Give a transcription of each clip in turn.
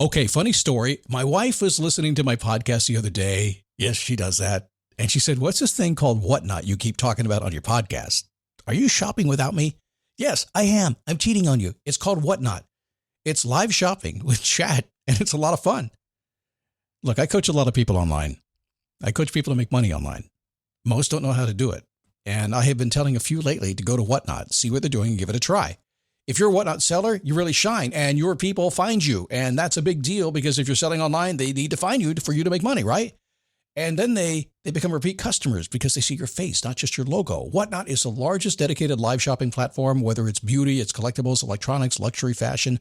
Okay, funny story. My wife was listening to my podcast the other day. Yes, she does that. And she said, "What's this thing called Whatnot you keep talking about on your podcast? Are you shopping without me?" Yes, I am. I'm cheating on you. It's called Whatnot. It's live shopping with chat, and it's a lot of fun. Look, I coach a lot of people online. I coach people to make money online. Most don't know how to do it. And I have been telling a few lately to go to Whatnot, see what they're doing, and give it a try. If you're a Whatnot seller, you really shine, and your people find you. And that's a big deal because if you're selling online, they need to find you for you to make money, right? And then they become repeat customers because they see your face, not just your logo. Whatnot is the largest dedicated live shopping platform, whether it's beauty, it's collectibles, electronics, luxury, fashion,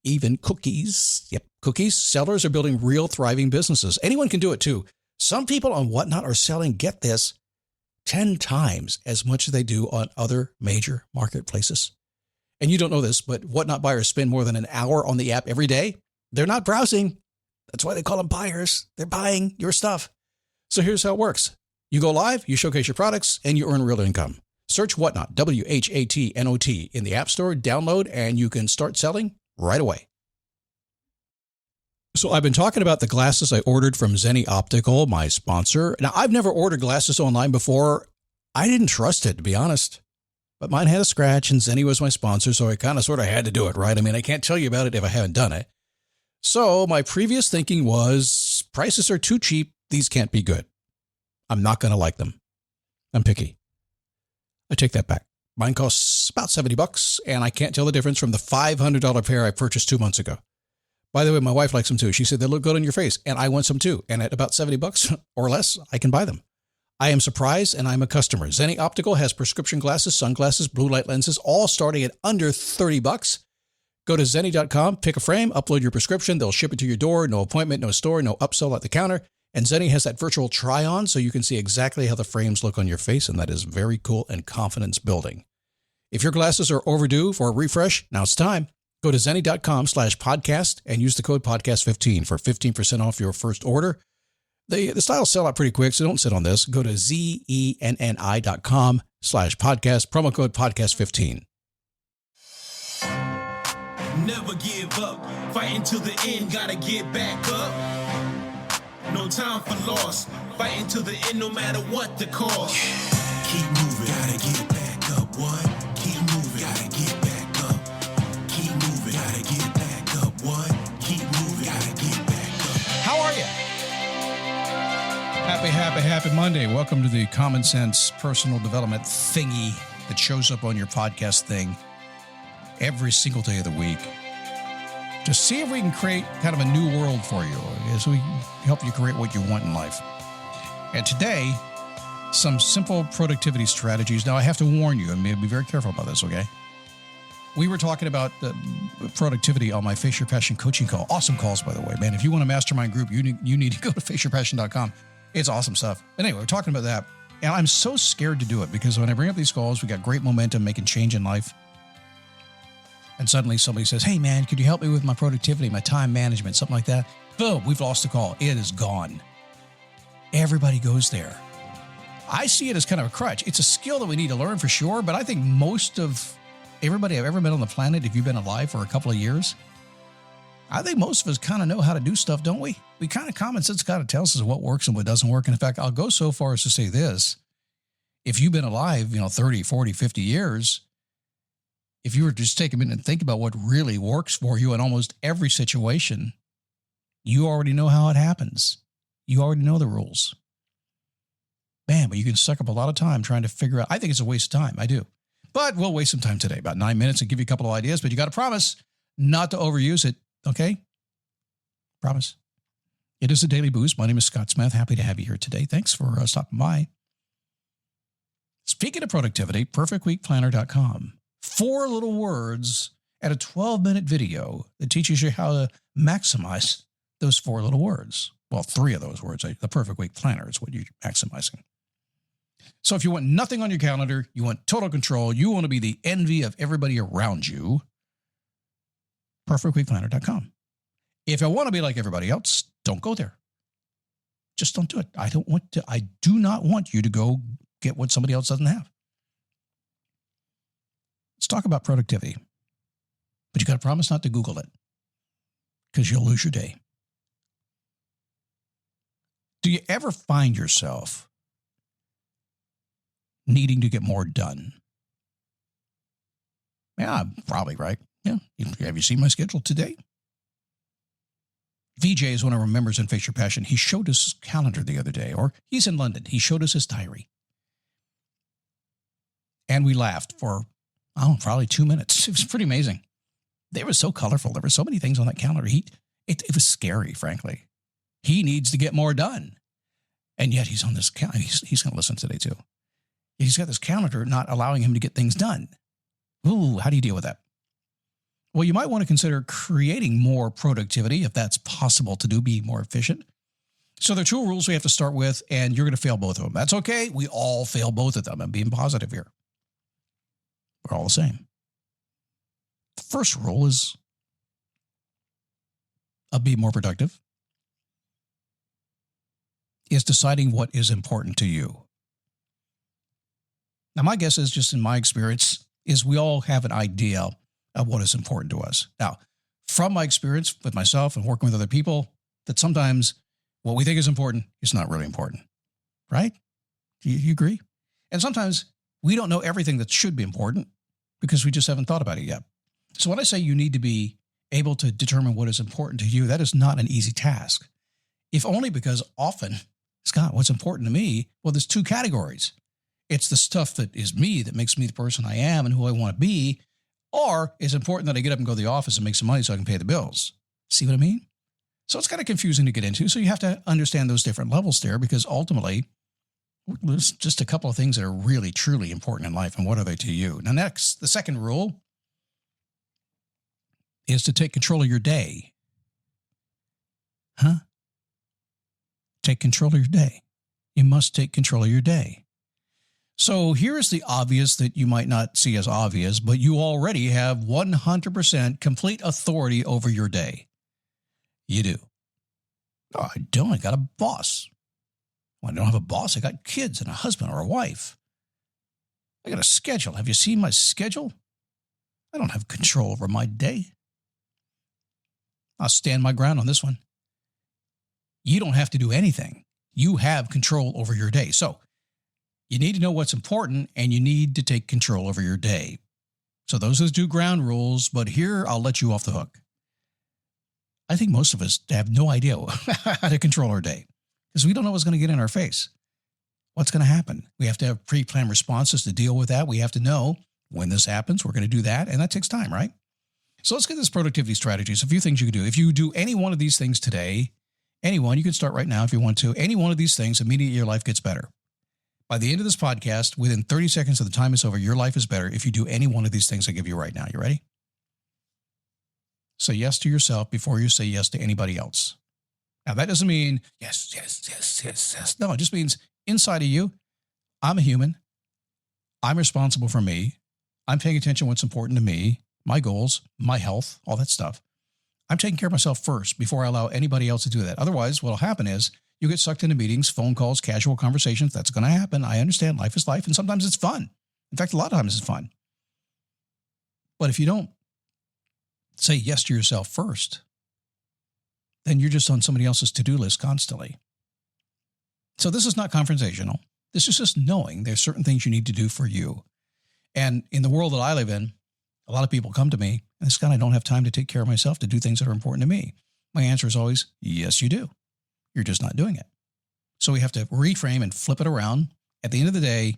even cookies. Yep, cookies. Sellers are building real thriving businesses. Anyone can do it too. Some people on Whatnot are selling, get this, 10 times as much as they do on other major marketplaces. And you don't know this, but Whatnot buyers spend more than an hour on the app every day. They're not browsing. That's why they call them buyers. They're buying your stuff. So here's how it works. You go live, you showcase your products, and you earn real income. Search Whatnot, WHATNOT, in the App Store, download, and you can start selling right away. So I've been talking about the glasses I ordered from Zenni Optical, my sponsor. Now, I've never ordered glasses online before. I didn't trust it, to be honest. But mine had a scratch, and Zenni was my sponsor, so I kind of sort of had to do it, right? I mean, I can't tell you about it if I haven't done it. So my previous thinking was, prices are too cheap. These can't be good. I'm not going to like them. I'm picky. I take that back. Mine costs about $70, and I can't tell the difference from the $500 pair I purchased 2 months ago. By the way, my wife likes them too. She said they look good on your face, and I want some too. And at about $70 or less, I can buy them. I am surprised, and I'm a customer. Zenni Optical has prescription glasses, sunglasses, blue light lenses, all starting at under $30. Go to Zenni.com, pick a frame, upload your prescription. They'll ship it to your door. No appointment, no store, no upsell at the counter. And Zenni has that virtual try-on, so you can see exactly how the frames look on your face, and that is very cool and confidence building. If your glasses are overdue for a refresh, now it's time. Go to Zenni.com/podcast and use the code podcast15 for 15% off your first order. The styles sell out pretty quick, so don't sit on this. Go to ZENNI.com/podcast, promo code podcast15. Never give up, fighting till the end, gotta get back up. No time for loss, fighting till the end no matter what the cost. Keep moving, gotta get back up, what? Keep moving, gotta get back up. Keep moving, gotta get back up, what? Keep moving, gotta get back up. How are you? Happy Monday. Welcome to the Common Sense Personal Development thingy that shows up on your podcast thing every single day of the week to see if we can create kind of a new world for you, as we help you create what you want in life. And today, some simple productivity strategies. Now, I have to warn you, and be very careful about this, okay? We were talking about productivity on my Face Your Passion coaching call. Awesome calls, by the way, man. If you want a mastermind group, you need to go to faceyourpassion.com. It's awesome stuff. But anyway, we're talking about that. And I'm so scared to do it because when I bring up these calls, we got great momentum, making change in life. And suddenly somebody says, "Hey, man, could you help me with my productivity, my time management," something like that. Boom, we've lost the call. It is gone. Everybody goes there. I see it as kind of a crutch. It's a skill that we need to learn for sure, but I think most of everybody I've ever met on the planet, if you've been alive for a couple of years, I think most of us kind of know how to do stuff, don't we? We kind of, common sense kind of tells us what works and what doesn't work. And in fact, I'll go so far as to say this. If you've been alive, 30, 40, 50 years, if you were to just take a minute and think about what really works for you in almost every situation, you already know how it happens. You already know the rules. Man, but you can suck up a lot of time trying to figure out. I think it's a waste of time. I do. But we'll waste some time today, about 9 minutes, and give you a couple of ideas. But you got to promise not to overuse it, okay? Promise. It is a Daily Boost. My name is Scott Smith. Happy to have you here today. Thanks for stopping by. Speaking of productivity, perfectweekplanner.com. 4 little words at a 12-minute video that teaches you how to maximize those 4 little words. Well, 3 of those words. The perfect week planner is what you're maximizing. So if you want nothing on your calendar, you want total control, you want to be the envy of everybody around you, perfectweekplanner.com. If I want to be like everybody else, don't go there. Just don't do it. I do not want you to go get what somebody else doesn't have. Let's talk about productivity. But you got to promise not to Google it. because you'll lose your day. Do you ever find yourself needing to get more done? Yeah, probably, right? Yeah. Have you seen my schedule today? VJ is one of our members in Face Your Passion. He showed us his calendar the other day, or he's in London. He showed us his diary. And we laughed for, probably 2 minutes. It was pretty amazing. They were so colorful. There were so many things on that calendar. It was scary, frankly. He needs to get more done. And yet he's on this calendar. He's going to listen today too. He's got this calendar not allowing him to get things done. Ooh, how do you deal with that? Well, you might want to consider creating more productivity if that's possible to do, be more efficient. So there are 2 rules we have to start with, and you're going to fail both of them. That's okay. We all fail both of them. I'm being positive here. We're all the same. The first rule is be more productive. Is deciding what is important to you. Now, my guess is, just in my experience, is we all have an idea of what is important to us. Now, from my experience with myself and working with other people, that sometimes what we think is important is not really important, right? Do you agree? And sometimes we don't know everything that should be important because we just haven't thought about it yet. So when I say you need to be able to determine what is important to you, that is not an easy task. If only because often, Scott, what's important to me? Well, there's 2 categories. It's the stuff that is me, that makes me the person I am and who I want to be, or it's important that I get up and go to the office and make some money so I can pay the bills. See what I mean? So it's kind of confusing to get into. So you have to understand those different levels there, because ultimately, there's just a couple of things that are really, truly important in life. And what are they to you? Now, next, the second rule is to take control of your day. Take control of your day. You must take control of your day. So here is the obvious that you might not see as obvious, but you already have 100% complete authority over your day. You do. No, I don't. I got a boss. Well, I don't have a boss. I got kids and a husband or a wife. I got a schedule. Have you seen my schedule? I don't have control over my day. I'll stand my ground on this one. You don't have to do anything. You have control over your day. So you need to know what's important, and you need to take control over your day. So those are the 2 ground rules, but here I'll let you off the hook. I think most of us have no idea how to control our day because we don't know what's going to get in our face. What's going to happen? We have to have pre-planned responses to deal with that. We have to know when this happens, we're going to do that, and that takes time, right? So let's get this productivity strategies. A few things you can do. If you do any one of these things today, anyone, you can start right now if you want to. Any one of these things, immediately your life gets better. By the end of this podcast, within 30 seconds of the time is over, your life is better if you do any one of these things I give you right now. You ready? Say yes to yourself before you say yes to anybody else. Now, that doesn't mean yes. No, it just means inside of you, I'm a human. I'm responsible for me. I'm paying attention to what's important to me, my goals, my health, all that stuff. I'm taking care of myself first before I allow anybody else to do that. Otherwise, what will happen is you get sucked into meetings, phone calls, casual conversations. That's going to happen. I understand life is life, and sometimes it's fun. In fact, a lot of times it's fun. But if you don't say yes to yourself first, then you're just on somebody else's to-do list constantly. So this is not confrontational. This is just knowing there's certain things you need to do for you. And in the world that I live in, a lot of people come to me, and Scott, I don't have time to take care of myself, to do things that are important to me. My answer is always, yes, you do. You're just not doing it. So we have to reframe and flip it around. At the end of the day,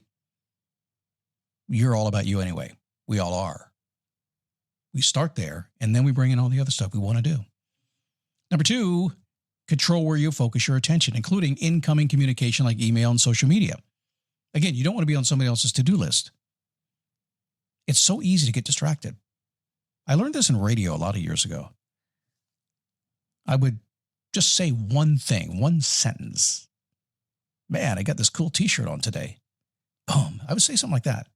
you're all about you anyway. We all are. We start there, and then we bring in all the other stuff we want to do. Number 2, control where you focus your attention, including incoming communication like email and social media. Again, you don't want to be on somebody else's to-do list. It's so easy to get distracted. I learned this in radio a lot of years ago. I would just say one thing, one sentence. Man, I got this cool t-shirt on today. Boom. I would say something like that.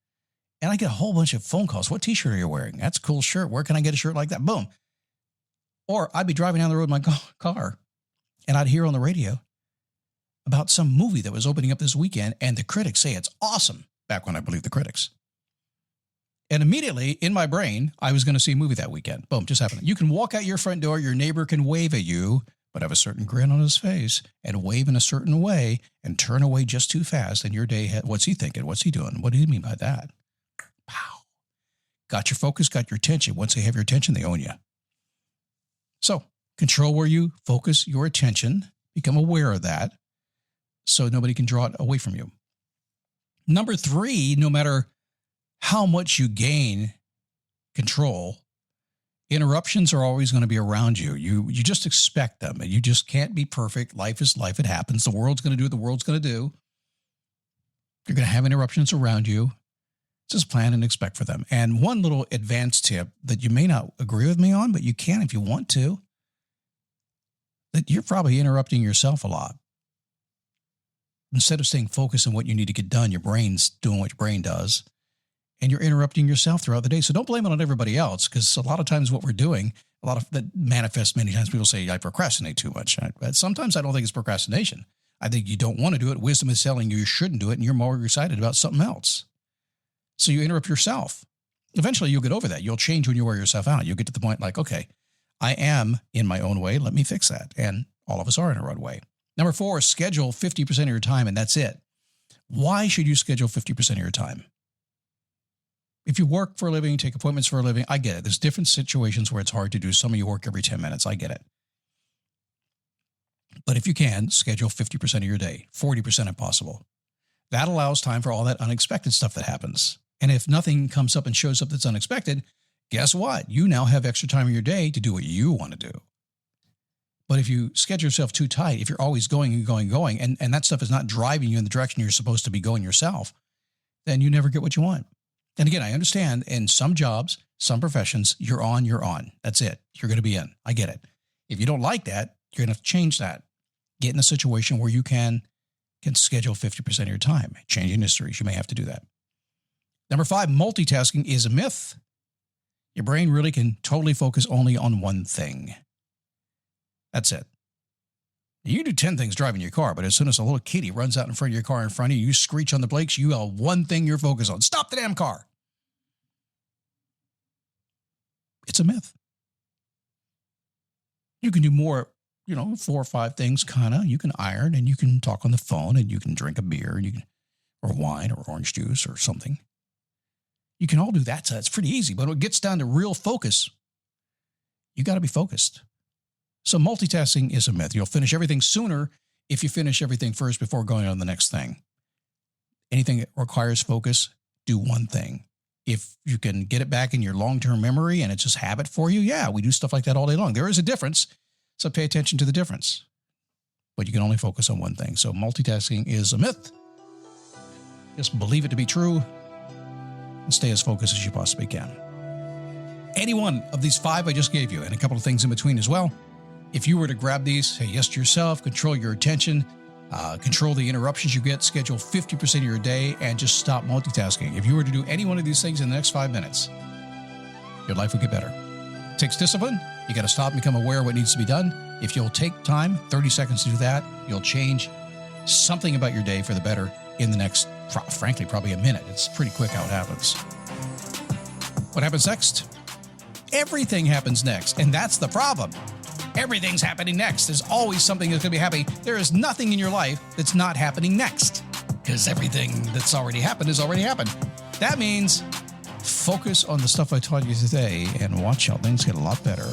And I get a whole bunch of phone calls. What t-shirt are you wearing? That's a cool shirt. Where can I get a shirt like that? Boom. Or I'd be driving down the road in my car, and I'd hear on the radio about some movie that was opening up this weekend, and the critics say it's awesome. Back when I believed the critics. And immediately in my brain, I was going to see a movie that weekend. Boom, just happened. You can walk out your front door, your neighbor can wave at you, but have a certain grin on his face and wave in a certain way and turn away just too fast. And your day, what's he thinking? What's he doing? What do you mean by that? Pow. Got your focus, got your attention. Once they have your attention, they own you. So control where you focus your attention. Become aware of that so nobody can draw it away from you. Number 3, no matter how much you gain control, interruptions are always going to be around you. You just expect them, and you just can't be perfect. Life is life. It happens. The world's going to do what the world's going to do. You're going to have interruptions around you. Just plan and expect for them. And one little advanced tip that you may not agree with me on, but you can if you want to, that you're probably interrupting yourself a lot. Instead of staying focused on what you need to get done, your brain's doing what your brain does, and you're interrupting yourself throughout the day. So don't blame it on everybody else, because a lot of times what we're doing, a lot of that manifests many times. People say, I procrastinate too much. But sometimes I don't think it's procrastination. I think you don't want to do it. Wisdom is telling you shouldn't do it, and you're more excited about something else. So you interrupt yourself. Eventually you'll get over that. You'll change when you wear yourself out. You'll get to the point like, okay, I am in my own way. Let me fix that. And all of us are in our own way. Number 4, schedule 50% of your time, and that's it. Why should you schedule 50% of your time? If you work for a living, take appointments for a living, I get it. There's different situations where it's hard to do. Some of you work every 10 minutes. I get it. But if you can, schedule 50% of your day, 40% if possible. That allows time for all that unexpected stuff that happens. And if nothing comes up and shows up that's unexpected, guess what? You now have extra time in your day to do what you want to do. But if you schedule yourself too tight, if you're always going and going, and that stuff is not driving you in the direction you're supposed to be going yourself, then you never get what you want. And again, I understand in some jobs, some professions, you're on. That's it. You're going to be in. I get it. If you don't like that, you're going to have to change that. Get in a situation where you can schedule 50% of your time. Changing histories, you may have to do that. Number 5, multitasking is a myth. Your brain really can totally focus only on one thing. That's it. You can do 10 things driving your car, but as soon as a little kitty runs out in front of your car in front of you, you screech on the brakes, you have one thing you're focused on. Stop the damn car. It's a myth. You can do more, 4 or 5 things, kind of. You can iron, and you can talk on the phone, and you can drink a beer, and or wine, or orange juice, or something. You can all do that, so it's pretty easy. But when it gets down to real focus, you got to be focused. So multitasking is a myth. You'll finish everything sooner if you finish everything first before going on to the next thing. Anything that requires focus, do one thing. If you can get it back in your long-term memory and it's just habit for you, yeah, we do stuff like that all day long. There is a difference, so pay attention to the difference. But you can only focus on one thing. So multitasking is a myth. Just believe it to be true and stay as focused as you possibly can. Any one of these 5 I just gave you, and a couple of things in between as well. If you were to grab these, say yes to yourself, control your attention, control the interruptions you get, schedule 50% of your day, and just stop multitasking. If you were to do any one of these things in the next 5 minutes, your life would get better. It takes discipline. You got to stop and become aware of what needs to be done. If you'll take time, 30 seconds to do that, you'll change something about your day for the better in the next, frankly, probably a minute. It's pretty quick how it happens. What happens next? Everything happens next, and that's the problem. Everything's happening next. There's always something that's going to be happening. There is nothing in your life that's not happening next, because everything that's already happened has already happened. That means focus on the stuff I taught you today and watch how things get a lot better.